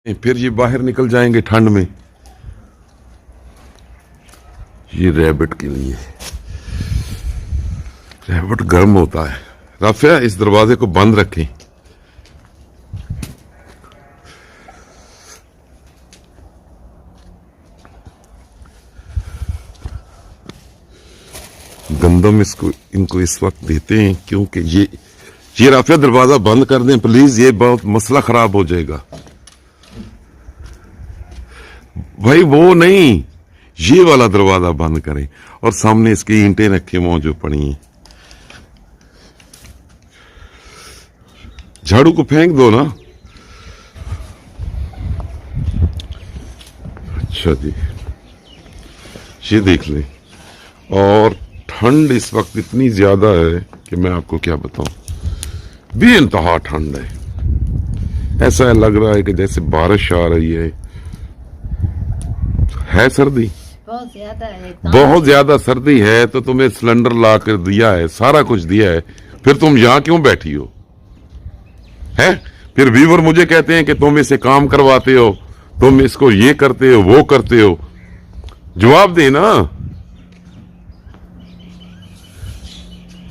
फिर ये बाहर निकल जाएंगे ठंड में। ये रैबिट के लिए, रैबिट गर्म होता है। राफिया इस दरवाजे को बंद रखें। गंदम इनको इस वक्त देते हैं क्योंकि ये राफिया दरवाजा बंद कर दें प्लीज, ये बहुत मसला खराब हो जाएगा। भाई वो नहीं, ये वाला दरवाजा बंद करें और सामने इसकी ईंटें रखे हुए जो पड़ी हैं। झाड़ू को फेंक दो ना। अच्छा जी, ये देख लें। और ठंड इस वक्त इतनी ज्यादा है कि मैं आपको क्या बताऊं, बेइंतहा ठंड है। ऐसा लग रहा है कि जैसे बारिश आ रही है सर्दी बहुत ज्यादा है, बहुत ज्यादा सर्दी है। तो तुम्हें सिलेंडर ला कर दिया है, सारा कुछ दिया है, फिर तुम यहां क्यों बैठी हो? है फिर व्यूवर मुझे कहते हैं कि तुम इसे काम करवाते हो, तुम इसको ये करते हो वो करते हो। जवाब दे ना।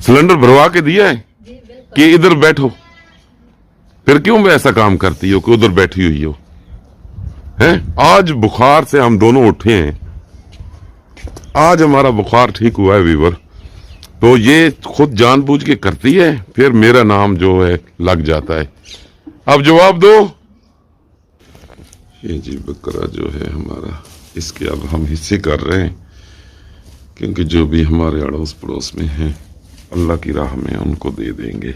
सिलेंडर भरवा के दिया है कि इधर बैठो, फिर क्यों ऐसा काम करती हो कि उधर बैठी हुई हो? हैं? आज बुखार से हम दोनों उठे हैं, आज हमारा बुखार ठीक हुआ है व्यूवर। तो ये खुद जानबूझ के करती है, फिर मेरा नाम जो है लग जाता है। अब जवाब दो। ये जी बकरा जो है हमारा, इसके अब हम हिस्से कर रहे हैं क्योंकि जो भी हमारे अड़ोस पड़ोस में हैं अल्लाह की राह में उनको दे देंगे।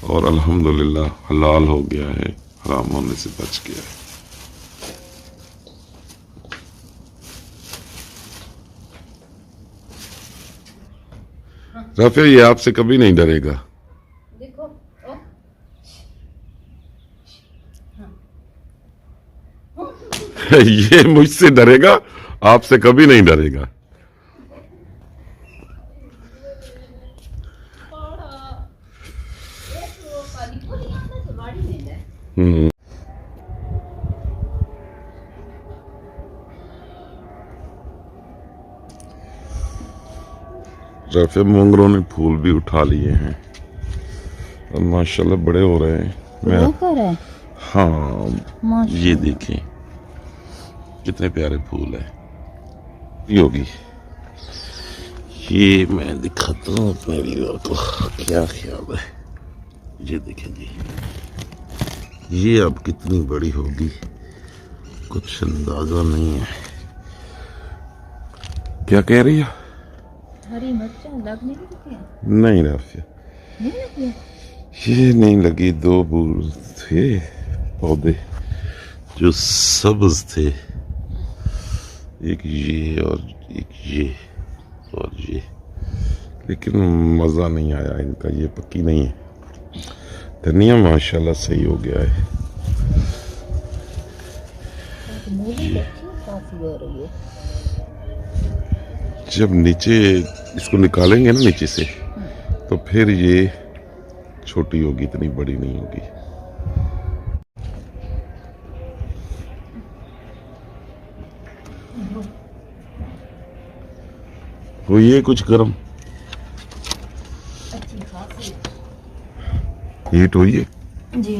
और अल्हम्दुलिल्लाह हलाल हो गया है, हराम होने से बच गया है। राफिया ये आपसे कभी नहीं डरेगा। देखो ये मुझसे डरेगा, आपसे कभी नहीं डरेगा। राफिया मोंगरों ने फूल भी उठा लिए हैं और माशाल्लाह बड़े हो रहे हैं। हाँ ये देखें कितने प्यारे फूल है। ये होगी, ये मैं दिखाता हूँ अपने व्यूअर को क्या ख्याल है। ये देखें जी, ये अब कितनी बड़ी होगी कुछ अंदाजा नहीं है। क्या कह रही है? हरी मिर्च लगने लगी? नहीं राफिया नहीं लगी, ये नहीं लगी। दो बूल थे पौधे जो सब्ज थे, एक ये और एक ये और ये, लेकिन मज़ा नहीं आया इनका, ये पक्की नहीं है। धनिया माशाल्लाह सही हो गया है। जब नीचे इसको निकालेंगे ना नीचे से, तो फिर ये छोटी होगी, इतनी बड़ी नहीं होगी। वो ये कुछ गर्म हीट हुई है जी।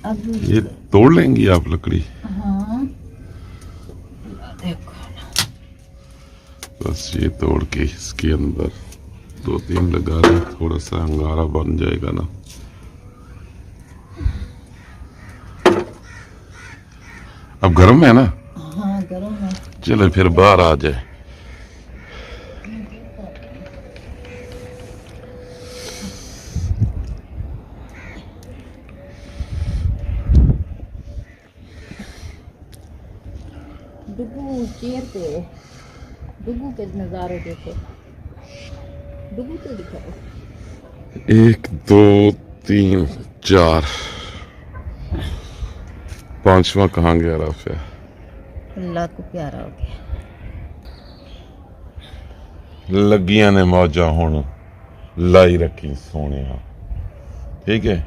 अब ये तोड़ लेंगी आप लकड़ी? हाँ देखो, बस ये तोड़ के इसके अंदर दो तीन लगा दें, थोड़ा सा अंगारा बन जाएगा ना। अब गर्म है ना? हाँ गर्म है। चलो फिर बाहर आ जाए। डुगू चेयर पे, डुगू के नजारे देखो, डुगू तो दिखाओ। 1 2 3 4 पांचवा कहाँ गया राफिया? अल्लाह को प्यारा हो गया। लगियां ने मौजा हुण लाई रखी सोने, ठीक है।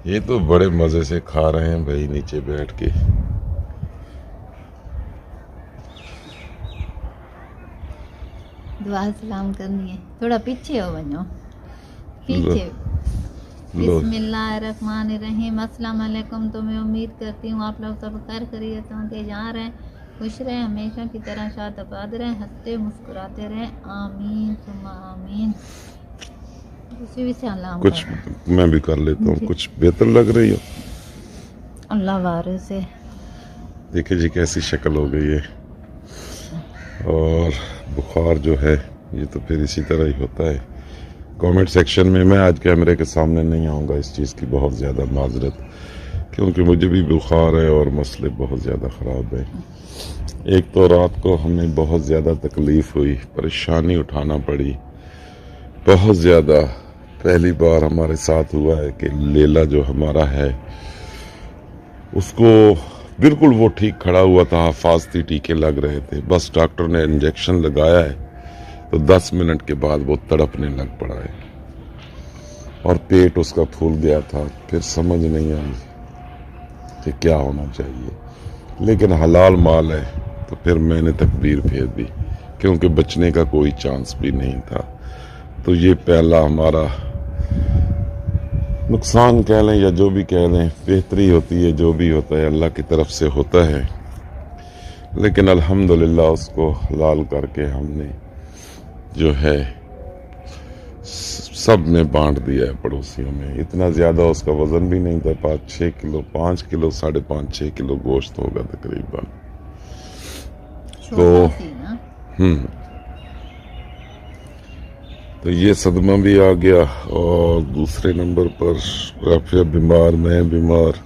ये तो बड़े मजे से खा रहे हैं भाई नीचे बैठ के। दुआ सलाम करनी है, थोड़ा पीछे हो वञो, पीछे। लो बिस्मिल्लाहिर्रहमानिर्रहीम। अस्सलाम वालेकुम। तो मैं उम्मीद करती हूँ आप लोग सब खैर खैरियत होंगे, जहाँ रहें खुश रहें, हमेशा की तरह शाद आबाद रहें, हंसते मुस्कुराते रहें। आमीन सुम्मा आमीन। उसी भी से अल्लाह कुछ मैं भी कर लेता हूँ, कुछ बेहतर लग रही हो। अल्लाह वारे से देखिए जी कैसी शक्ल हो गई है। और बुखार जो है ये तो फिर इसी तरह ही होता है। कमेंट सेक्शन में मैं आज कैमरे के सामने नहीं आऊँगा, इस चीज़ की बहुत ज़्यादा माजरत, क्योंकि मुझे भी बुखार है और मसले बहुत ज़्यादा ख़राब है। एक तो रात को हमें बहुत ज़्यादा तकलीफ़ हुई, परेशानी उठाना पड़ी बहुत ज़्यादा। पहली बार हमारे साथ हुआ है कि लेला जो हमारा है उसको बिल्कुल वो ठीक खड़ा हुआ था, हिफाजती टीके लग रहे थे, बस डॉक्टर ने इंजेक्शन लगाया है तो 10 मिनट के बाद वो तड़पने लग पड़ा है और पेट उसका फूल गया था। फिर समझ नहीं आई कि क्या होना चाहिए, लेकिन हलाल माल है तो फिर मैंने तकबीर फेर दी, क्योंकि बचने का कोई चांस भी नहीं था। तो ये पहला हमारा नुकसान कह लें या जो भी कह लें, बेहतरी होती है, जो भी होता है अल्लाह की तरफ से होता है, लेकिन अल्हम्दुलिल्लाह उसको हलाल करके हमने जो है सब में बांट दिया है पड़ोसियों में। इतना ज़्यादा उसका वज़न भी नहीं था, 5-6 किलो, 5 किलो, 5.5-6 किलो गोश्त होगा तकरीबन। तो ये सदमा भी आ गया। और दूसरे नंबर पर राफिया बीमार, मैं बीमार,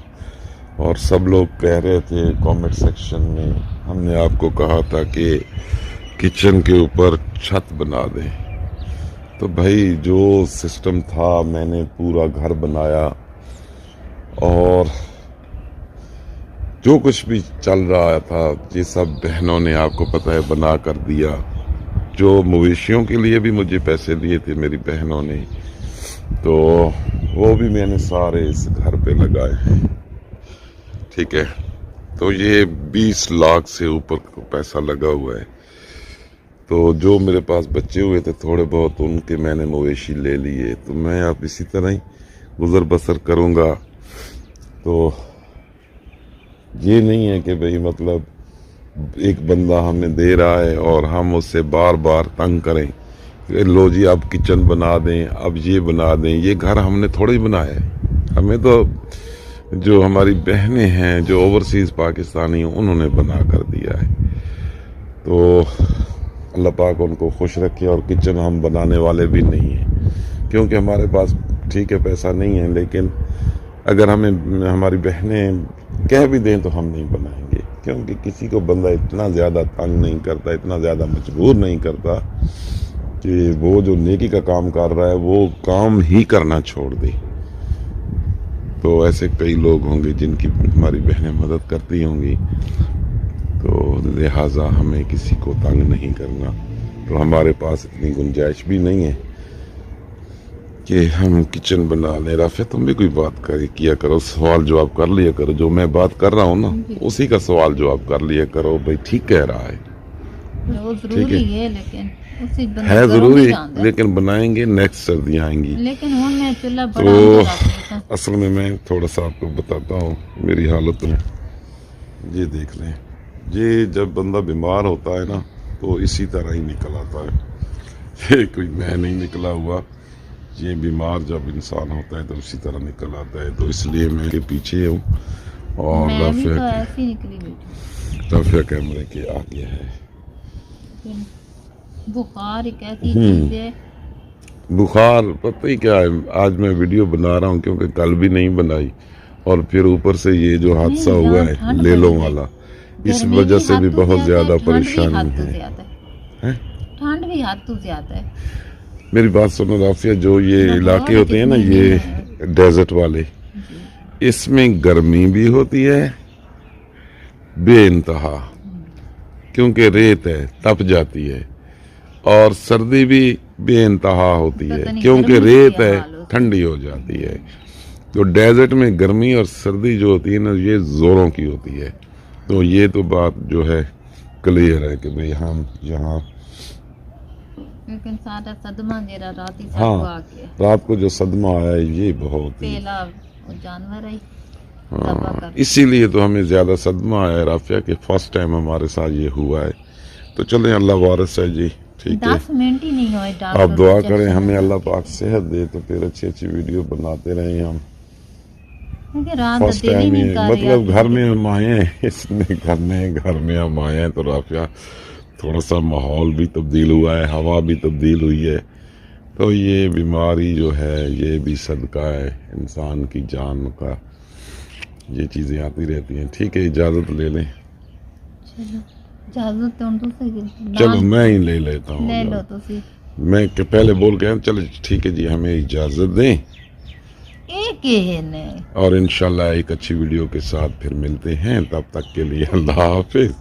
और सब लोग कह रहे थे कमेंट सेक्शन में, हमने आपको कहा था कि किचन के ऊपर छत बना दें। तो भाई जो सिस्टम था मैंने पूरा घर बनाया और जो कुछ भी चल रहा था ये सब बहनों ने आपको पता है बना कर दिया। जो मवेशियों के लिए भी मुझे पैसे दिए थे मेरी बहनों ने, तो वो भी मैंने सारे इस घर पे लगाए हैं। ठीक है, तो ये 20 लाख से ऊपर पैसा लगा हुआ है। तो जो मेरे पास बच्चे हुए थे थोड़े बहुत, उनके मैंने मवेशी ले लिए। तो मैं अब इसी तरह ही गुजर बसर करूँगा। तो ये नहीं है कि भाई मतलब एक बंदा हमें दे रहा है और हम उससे बार बार तंग करें कि लो जी अब किचन बना दें, अब ये बना दें। ये घर हमने थोड़ा ही बनाया है, हमें तो जो हमारी बहनें हैं जो ओवरसीज़ पाकिस्तानी हैं उन्होंने बना कर दिया है। तो अल्लाह पाक उनको खुश रखे। और किचन हम बनाने वाले भी नहीं हैं, क्योंकि हमारे पास ठीक है पैसा नहीं है, लेकिन अगर हमें हमारी बहनें कह भी दें तो हम नहीं बनाएंगे, क्योंकि किसी को बंदा इतना ज़्यादा तंग नहीं करता, इतना ज़्यादा मजबूर नहीं करता कि वो जो नेकी का काम कर रहा है वो काम ही करना छोड़ दे। तो ऐसे कई लोग होंगे जिनकी हमारी बहनें मदद करती होंगी, तो लिहाजा हमें किसी को तंग नहीं करना। तो हमारे पास इतनी गुंजाइश भी नहीं है कि हम किचन बना लें। राफिया तुम भी कोई बात किया करो, सवाल जवाब कर लिया करो। जो मैं बात कर रहा हूँ ना उसी का सवाल जवाब कर लिया करो। भाई ठीक कह रहा है, ठीक है, लेकिन है ज़रूरी, लेकिन बनाएंगे नेक्स्ट सर्दियाँ आएंगी। लेकिन मैं चूल्हा तो असल में मैं थोड़ा सा आपको बताता हूँ मेरी हालत में। ये देख लें, ये जब बंदा बीमार होता है ना तो इसी तरह ही निकल आता है। ये कोई मैं नहीं निकला हुआ, ये बीमार जब इंसान होता है तो इसी तरह निकल आता है। तो इसलिए मैं के पीछे हूँ और राफिया कैमरे के आगे है। बुखार एक ऐसी चीज है, बुखार पता ही क्या है। आज मैं वीडियो बना रहा हूँ क्योंकि कल भी नहीं बनाई, और फिर ऊपर से ये जो हादसा हुआ है लेलों वाला, इस वजह से भी बहुत ज्यादा परेशानी है। ठंड भी हद से ज्यादा है। मेरी बात सुनो राफिया, जो ये इलाके होते हैं ना ये डेजर्ट वाले, इसमें गर्मी भी होती है बेइंतहा, क्योंकि रेत है तप जाती है, और सर्दी भी बेइंतहा होती है क्योंकि रेत है ठंडी हो जाती है। तो डेजर्ट में गर्मी और सर्दी जो होती है ना, ये जोरों की होती है। तो ये तो बात जो है क्लियर है कि भाई हम यहाँ लेकिन सारा सदमा जेरा रात ही हाँ, सब आके रात को जो सदमा आया है ये बहुत ही पहला वो जानवर है हाँ, इसीलिए तो हमें ज्यादा सदमा आया है राफिया के फर्स्ट टाइम हमारे साथ ये हुआ है। तो चलें, अल्लाह वारिस है जी, ठीक है। 10 मिनट ही नहीं हुए आप दुआ करें हमें अल्लाह पाक सेहत दे, तो फिर अच्छी अच्छी वीडियो बनाते रहें हम। रात फर्स्ट दिल ही टाइम नहीं ये कर मतलब रहा घर में हम आए हैं, इसने घर में हम आए हैं, तो राफिया थोड़ा सा माहौल भी तब्दील हुआ है, हवा भी तब्दील हुई है। तो ये बीमारी जो है ये भी सदका है इंसान की जान का, ये चीज़ें आती रहती हैं। ठीक है, इजाज़त ले लें। चलो इजाजत तो तुसी चलो मैं ही ले लेता हूँ, ले लो तुसी मैं के पहले बोल के चलो ठीक है जी, हमें इजाज़त दें एक ही ने और इंशाल्लाह एक अच्छी वीडियो के साथ फिर मिलते हैं। तब तक के लिए अल्लाह हाफिज।